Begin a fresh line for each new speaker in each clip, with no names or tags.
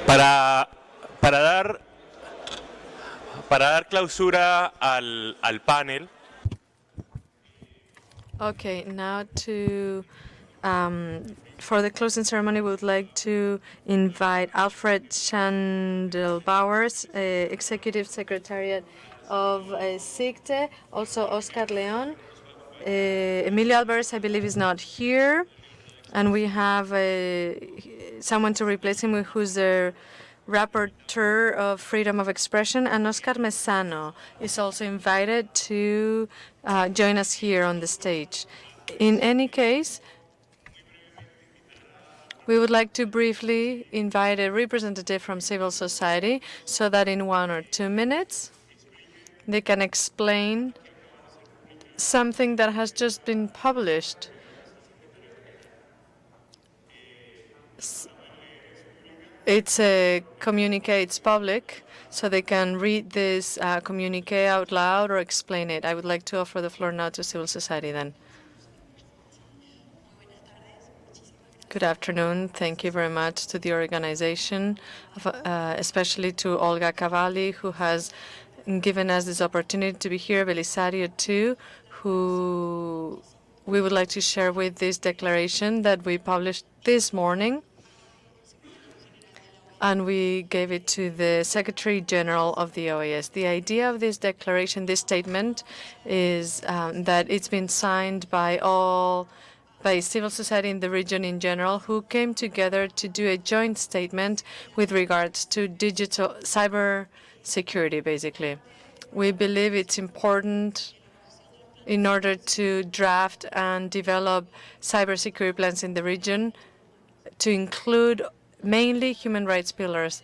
Para, para dar clausura al panel.
Okay, now for the closing ceremony, we would like to invite Alfred Schandlbauer, Executive Secretariat of CICTE, also Oscar Leon. Emilio Alvarez, I believe, is not here. And we have someone to replace him, who's the rapporteur of freedom of expression, and Oscar Messano is also invited to join us here on the stage. In any case, we would like to briefly invite a representative from civil society so that in 1 or 2 minutes they can explain something that has just been published. It's a communique, it's public, so they can read this communique out loud or explain it. I would like to offer the floor now to civil society then. Good afternoon. Thank you very much to the organization, especially to Olga Cavalli, who has given us this opportunity to be here, Belisario too, who we would like to share with this declaration that we published this morning. And we gave it to the Secretary General of the OAS. The idea of this declaration, this statement, is that it's been signed by civil society in the region in general, who came together to do a joint statement with regards to digital cyber security, basically. We believe it's important in order to draft and develop cybersecurity plans in the region to include mainly human rights pillars.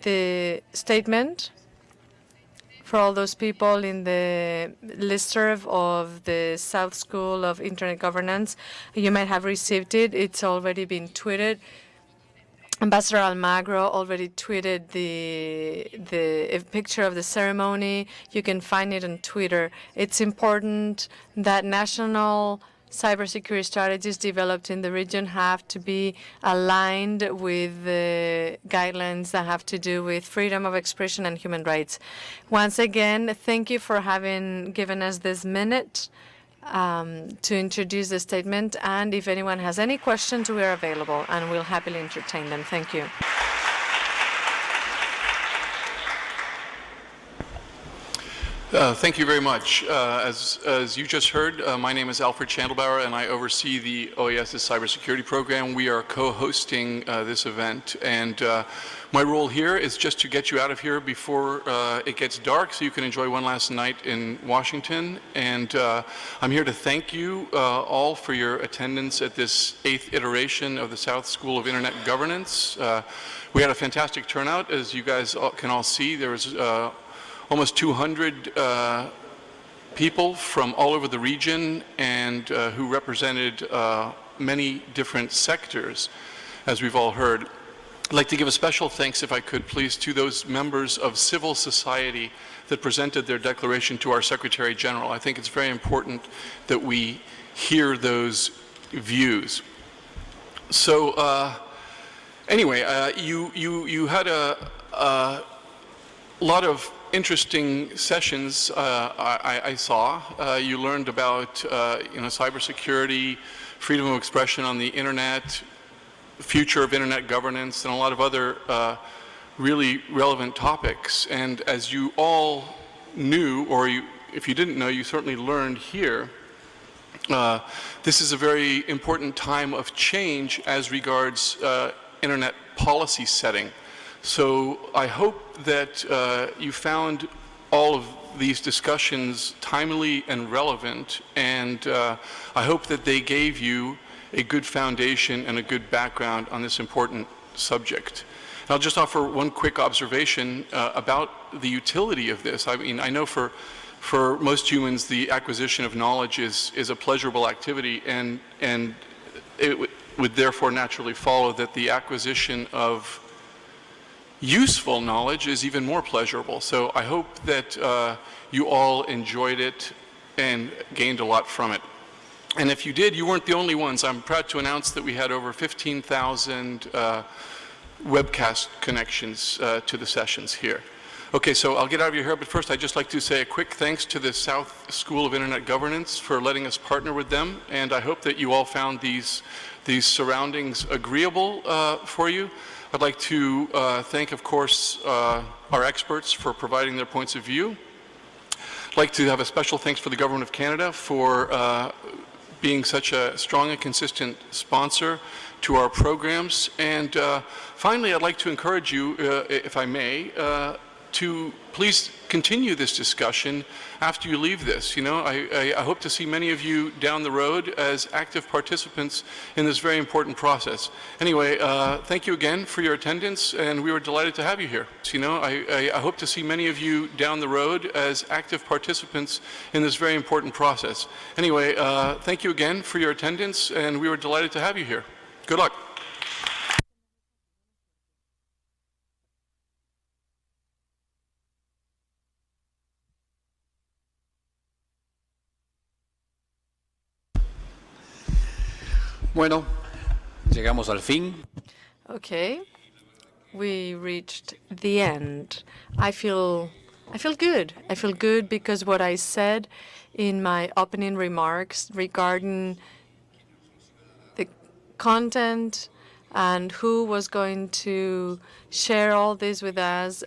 The statement, for all those people in the listserv of the South School of Internet Governance, you might have received it. It's already been tweeted. Ambassador Almagro already tweeted the picture of the ceremony. You can find it on Twitter. It's important that national cybersecurity strategies developed in the region have to be aligned with the guidelines that have to do with freedom of expression and human rights. Once again, thank you for having given us this minute to introduce the statement. And if anyone has any questions, we are available and we'll happily entertain them. Thank you.
Thank you very much. As you just heard, my name is Alfred Schandlbauer, and I oversee the OAS's cybersecurity program. We are co-hosting this event, and my role here is just to get you out of here before it gets dark so you can enjoy one last night in Washington. And I'm here to thank you all for your attendance at this 8th iteration of the South School of Internet Governance. We had a fantastic turnout, as you guys can all see. There was almost 200 people from all over the region and who represented many different sectors, as we've all heard. I'd like to give a special thanks, if I could please, to those members of civil society that presented their declaration to our Secretary General. I think it's very important that we hear those views. So anyway, you had a lot of interesting sessions I saw. You learned about cybersecurity, freedom of expression on the internet, future of internet governance, and a lot of other really relevant topics. And as you all knew, or if you didn't know, you certainly learned here, this is a very important time of change as regards internet policy setting. So I hope that you found all of these discussions timely and relevant, and I hope that they gave you a good foundation and a good background on this important subject. And I'll just offer one quick observation about the utility of this. I mean, I know for most humans the acquisition of knowledge is a pleasurable activity, and it would therefore naturally follow that the acquisition of useful knowledge is even more pleasurable. So I hope that you all enjoyed it and gained a lot from it. And if you did, you weren't the only ones. I'm proud to announce that we had over 15,000 webcast connections to the sessions here. Okay, so I'll get out of your hair, but first I'd just like to say a quick thanks to the South School of Internet Governance for letting us partner with them, and I hope that you all found these surroundings agreeable for you. I'd like to thank, of course, our experts for providing their points of view. I'd like to have a special thanks for the Government of Canada for being such a strong and consistent sponsor to our programs. And finally, I'd like to encourage you, if I may, to please continue this discussion after you leave this. You know, I hope to see many of you down the road as active participants in this very important process. Anyway, thank you again for your attendance, and we were delighted to have you here. You know, I hope to see many of you down the road as active participants in this very important process. Anyway, thank you again for your attendance, and we were delighted to have you here. Good luck.
Bueno, llegamos al fin.
Okay, we reached the end. I feel good. I feel good because what I said in my opening remarks regarding the content and who was going to share all this with us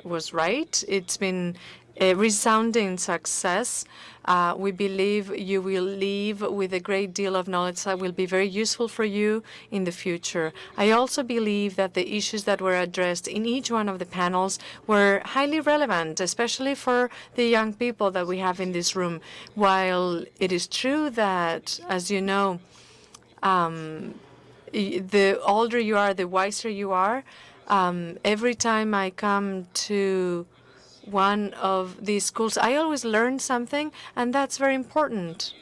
was right. It's been a resounding success. We believe you will leave with a great deal of knowledge that will be very useful for you in the future. I also believe that the issues that were addressed in each one of the panels were highly relevant, especially for the young people that we have in this room. While it is true that, as you know, the older you are, the wiser you are. Every time I come to one of these schools, I always learn something, and that's very important.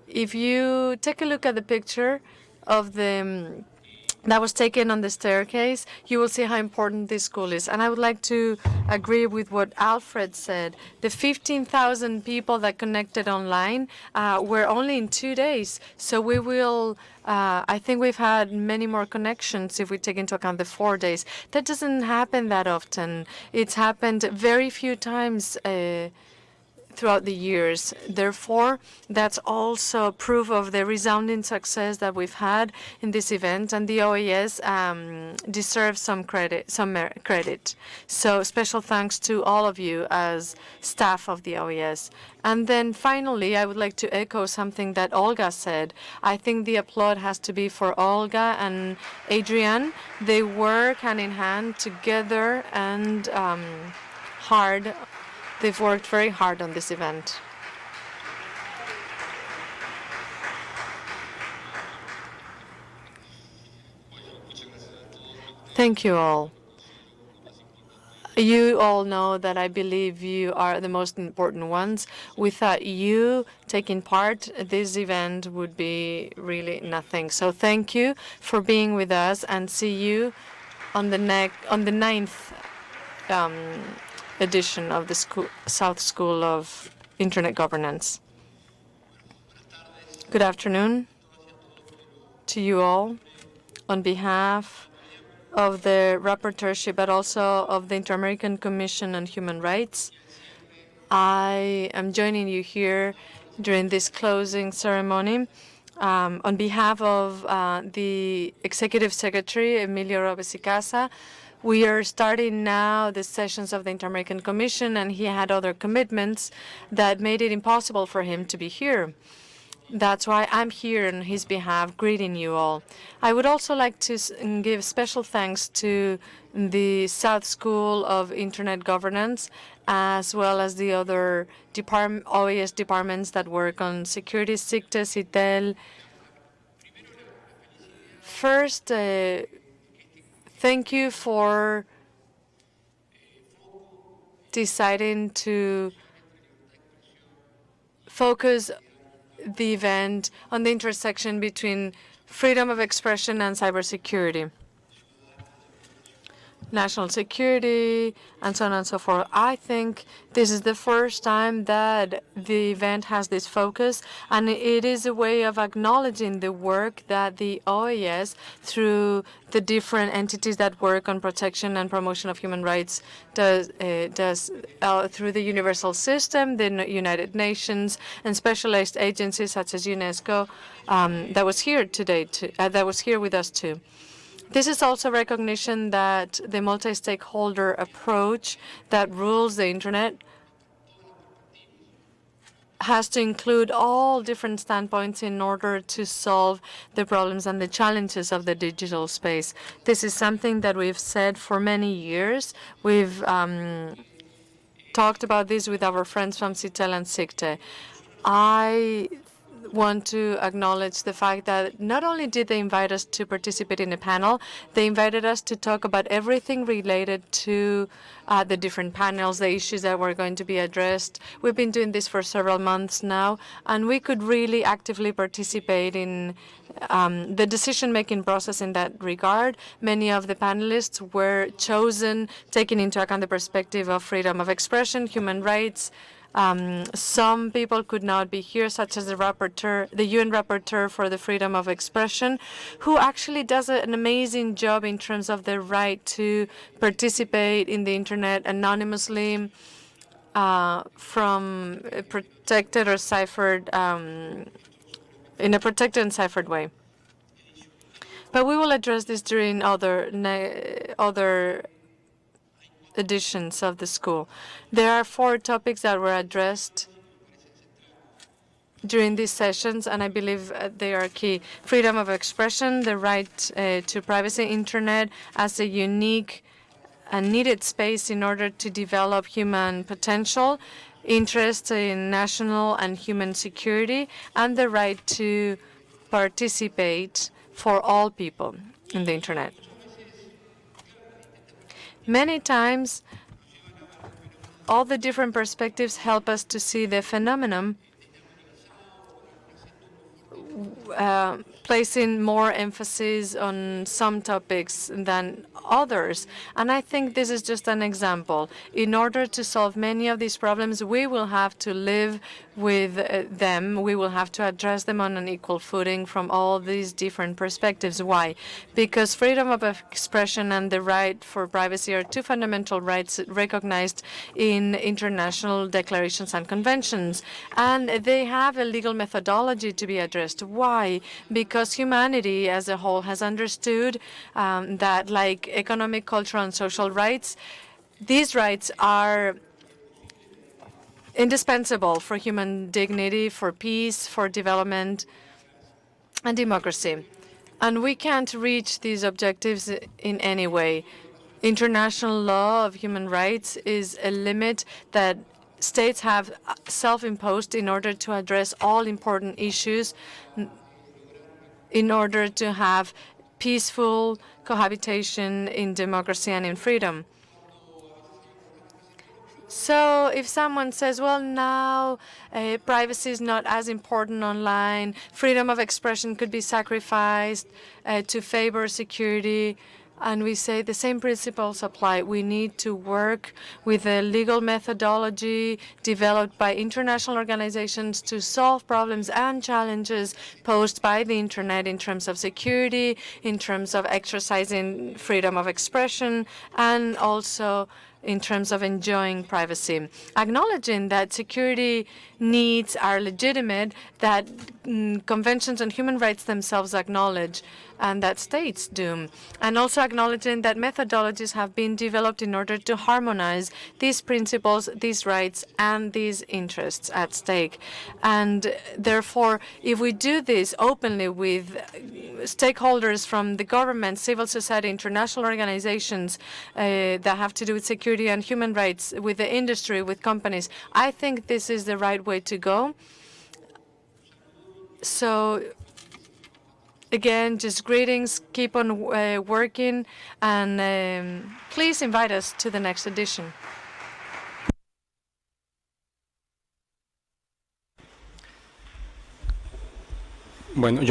If you take a look at the picture of the that was taken on the staircase, you will see how important this school is. And I would like to agree with what Alfred said. The 15,000 people that connected online were only in 2 days. So we will, I think we've had many more connections if we take into account the 4 days. That doesn't happen that often. It's happened very few times throughout the years. Therefore, that's also proof of the resounding success that we've had in this event, and the OAS deserves some credit. So special thanks to all of you as staff of the OAS. And then finally, I would like to echo something that Olga said. I think the applaud has to be for Olga and Adrian. They work hand in hand together and hard. They've worked very hard on this event. Thank you all. You all know that I believe you are the most important ones. Without you taking part, this event would be really nothing. So thank you for being with us, and see you on the 9th edition of the South School of Internet Governance. Good afternoon to you all. On behalf of the rapporteurship, but also of the Inter-American Commission on Human Rights, I am joining you here during this closing ceremony. On behalf of the Executive Secretary, Emilio, we are starting now the sessions of the Inter-American Commission, and he had other commitments that made it impossible for him to be here. That's why I'm here on his behalf, greeting you all. I would also like to give special thanks to the South School of Internet Governance, as well as the other OAS departments that work on security, CICTE, CITEL. First, thank you for deciding to focus the event on the intersection between freedom of expression and cybersecurity. national security, and so on and so forth. I think this is the first time that the event has this focus, and it is a way of acknowledging the work that the OAS, through the different entities that work on protection and promotion of human rights, does through the universal system, the United Nations, and specialized agencies such as UNESCO, that was here today, that was here with us too. This is also recognition that the multi-stakeholder approach that rules the Internet has to include all different standpoints in order to solve the problems and the challenges of the digital space. This is something that we've said for many years. We've talked about this with our friends from CITEL and CICTE. I want to acknowledge the fact that not only did they invite us to participate in a panel, they invited us to talk about everything related to the different panels, the issues that were going to be addressed. We've been doing this for several months now, and we could really actively participate in the decision-making process in that regard. Many of the panelists were chosen, taking into account the perspective of freedom of expression, human rights. Some people could not be here, such as the rapporteur, the UN rapporteur for the freedom of expression, who actually does an amazing job in terms of the right to participate in the Internet anonymously from a protected or ciphered, in a protected and ciphered way. But we will address this during other editions of the school. There are 4 topics that were addressed during these sessions, and I believe they are key. Freedom of expression, the right to privacy, Internet as a unique and needed space in order to develop human potential, interest in national and human security, and the right to participate for all people in the Internet. Many times, all the different perspectives help us to see the phenomenon placing more emphasis on some topics than others. And I think this is just an example. In order to solve many of these problems, we will have to live with them. We will have to address them on an equal footing from all these different perspectives. Why? Because freedom of expression and the right for privacy are 2 fundamental rights recognized in international declarations and conventions. And they have a legal methodology to be addressed. Why? Because humanity as a whole has understood that, like economic, cultural, and social rights, these rights are indispensable for human dignity, for peace, for development, and democracy. And we can't reach these objectives in any way. International law of human rights is a limit that states have self-imposed in order to address all important issues, in order to have peaceful cohabitation in democracy and in freedom. So if someone says, well, now privacy is not as important online, freedom of expression could be sacrificed to favor security, and we say the same principles apply. We need to work with a legal methodology developed by international organizations to solve problems and challenges posed by the Internet in terms of security, in terms of exercising freedom of expression, and also in terms of enjoying privacy. Acknowledging that security needs are legitimate, that conventions on human rights themselves acknowledge, and that states do. And also acknowledging that methodologies have been developed in order to harmonize these principles, these rights, and these interests at stake. And therefore, if we do this openly with stakeholders from the government, civil society, international organizations that have to do with security and human rights, with the industry, with companies, I think this is the right way to go. So again, just greetings, keep on working, and please invite us to the next edition.
Bueno,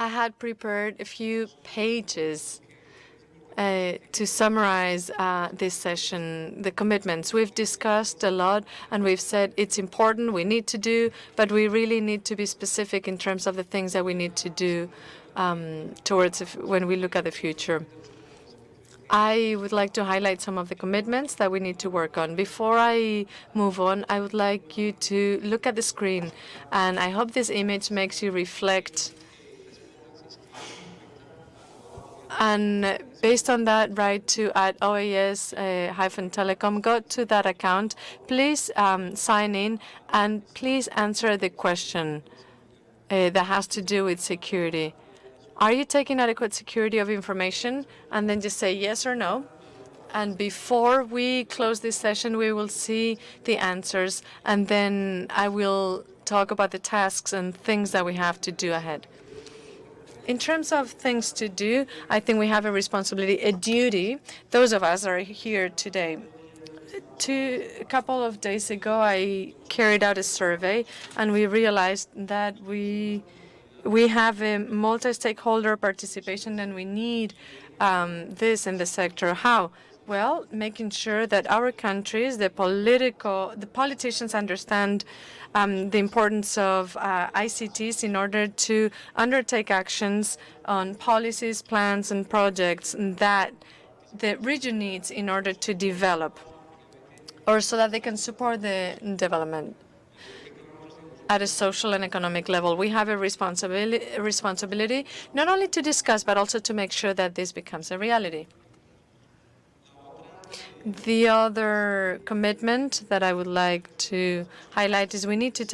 I had prepared a few pages to summarize this session, the commitments. We've discussed a lot, and we've said it's important, we need to do, but we really need to be specific in terms of the things that we need to do when we look at the future. I would like to highlight some of the commitments that we need to work on. Before I move on, I would like you to look at the screen, and I hope this image makes you reflect. And based on that, write to @OAS-Telecom. Go to that account. Please sign in, and please answer the question that has to do with security. Are you taking adequate security of information? And then just say yes or no. And before we close this session, we will see the answers, and then I will talk about the tasks and things that we have to do ahead. In terms of things to do, I think we have a responsibility, a duty. Those of us are here today. A couple of days ago, I carried out a survey, and we realized that we have a multi-stakeholder participation, and we need this in the sector. How? Well, making sure that our countries, the politicians understand the importance of ICTs in order to undertake actions on policies, plans, and projects that the region needs in order to develop, or so that they can support the development at a social and economic level. We have a responsibility not only to discuss, but also to make sure that this becomes a reality. The other commitment that I would like to highlight is we need to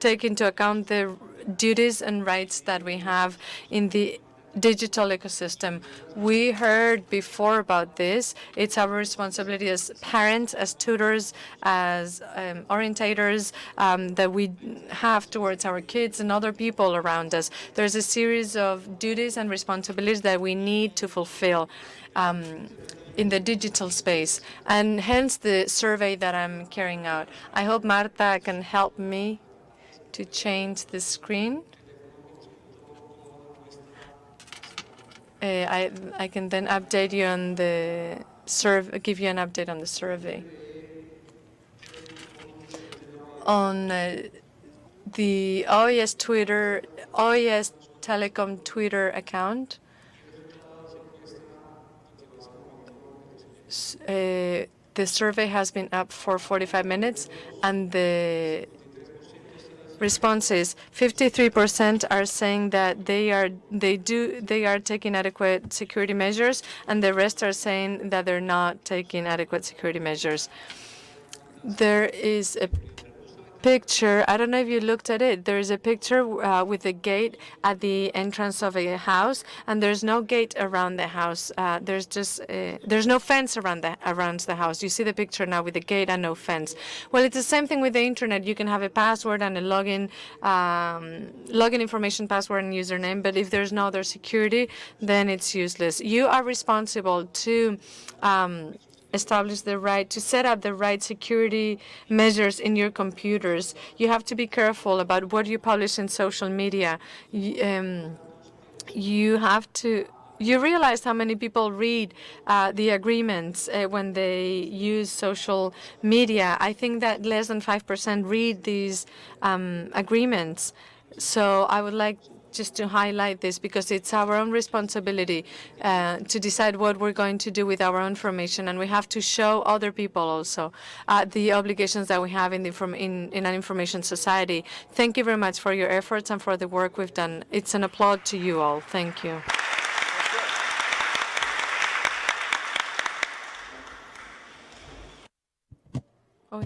take into account the duties and rights that we have in the digital ecosystem. We heard before about this. It's our responsibility as parents, as tutors, as orientators that we have towards our kids and other people around us. There's a series of duties and responsibilities that we need to fulfill in the digital space, and hence the survey that I'm carrying out. I hope Marta can help me to change the screen. I can then update you on the survey, give you an update on the survey. On the OAS Telecom Twitter account, the survey has been up for 45 minutes, and the responses, 53% are saying that they are taking adequate security measures, and the rest are saying that they're not taking adequate security measures. There is a picture, I don't know if you looked at it, there is a picture with a gate at the entrance of a house, and there's no gate around the house. There's no fence around the house. You see the picture now with a gate and no fence. Well, it's the same thing with the internet. You can have a password and a login information, password and username, but if there's no other security, then it's useless. You are responsible to establish the right to set up the right security measures in your computers. You have to be careful about what you publish in social media. You realize how many people read the agreements when they use social media. I think that less than 5% read these agreements. So I would like just to highlight this, because it's our own responsibility to decide what we're going to do with our own information, and we have to show other people also the obligations that we have in an information society. Thank you very much for your efforts and for the work we've done. It's an applaud to you all. Thank you. Oh,